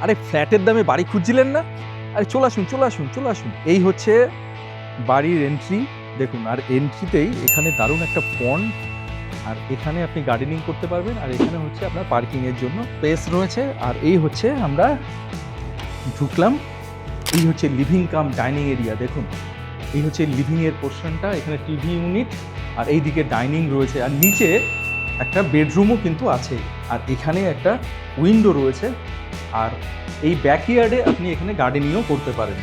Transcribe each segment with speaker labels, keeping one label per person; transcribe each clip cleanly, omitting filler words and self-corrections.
Speaker 1: আরে ফ্ল্যাটের দামে বাড়ি খুঁজছিলেন না? আরে চলে আসুন চলে আসুন চলে আসুন। এই হচ্ছে বাড়ির এন্ট্রি। দেখুন, আর এন্ট্রিতেই এখানে দারুণ একটা পন্ড, আর এখানে আপনি গার্ডেনিং করতে পারবেন, আর এখানে হচ্ছে আপনার পার্কিংয়ের জন্য স্পেস রয়েছে। আর এই হচ্ছে আমরা ঢুকলাম, এই হচ্ছে লিভিং কাম ডাইনিং এরিয়া। দেখুন, এই হচ্ছে লিভিং এর পোর্শনটা, এখানে টিভি ইউনিট, আর এইদিকে ডাইনিং রয়েছে, আর নিচে একটা বেডরুমও কিন্তু আছে, আর এখানে একটা উইন্ডো রয়েছে। আর এই ব্যাকইয়ার্ডে আপনি এখানে গার্ডেনিংও করতে পারেন।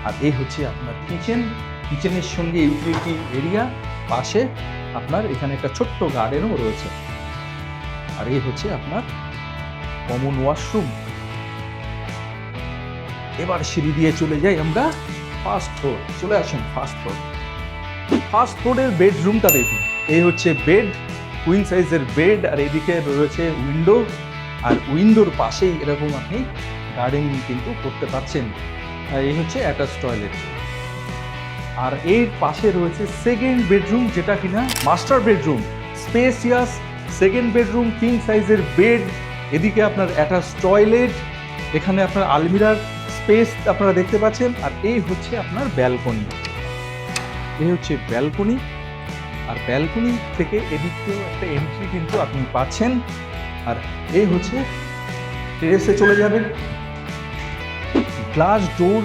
Speaker 1: আর এই হচ্ছে আপনার কিচেন, কিচেনের সঙ্গে ইউটিলিটি এরিয়া, পাশে আপনার এখানে একটা ছোট্ট গার্ডেনও রয়েছে। আর এই হচ্ছে আপনার কমন ওয়াশরুম। এবার সিঁড়ি দিয়ে চলে যাই আমরা ফার্স্ট ফ্লোর। চলে আসুন ফার্স্ট ফ্লোর। ফার্স্ট ফ্লোরের বেডরুমটা দেখুন, এই হচ্ছে বেড, কুইন সাইজের বেড, আর এদিকে রয়েছে উইন্ডো, আর উইন্ডোর পাশেই এরকম আপনি গার্ডেনিং কিন্তু করতে পারছেন। আর এই হচ্ছে অ্যাটাচ টয়লেট। আর এর পাশে রয়েছে সেকেন্ড বেডরুম, যেটা কিনা master bedroom, spacious second bedroom, king সাইজের বেড, এদিকে আপনার অ্যাটাচ টয়লেট, এখানে আপনার আলমিরার স্পেস আপনারা দেখতে পাচ্ছেন। আর এই হচ্ছে আপনার ব্যালকনি, এই হচ্ছে ব্যালকনি। আর ব্যালকনি থেকে এদিকেও একটা এন্ট্রি কিন্তু আপনি পাচ্ছেন। আর এই হচ্ছে টেরেসে চলে যাবেন, গ্লাস ডোর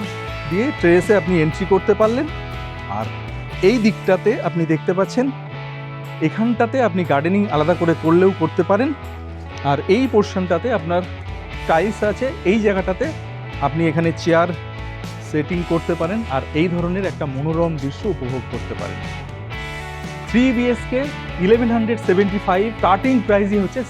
Speaker 1: দিয়ে টেরেসে আপনি এন্ট্রি করতে পারলেন। আর এই দিকটাতে আপনি দেখতে পাচ্ছেন, এখানটাতে আপনি গার্ডেনিং আলাদা করে করলেও করতে পারেন। আর এই পোর্শনটাতে আপনার টাইলস আছে, এই জায়গাটাতে আপনি এখানে চেয়ার সেটিং করতে পারেন, আর এই ধরনের একটা মনোরম দৃশ্য উপভোগ করতে পারেন। 3 BHK 1175, স্টার্টিং প্রাইসই হচ্ছে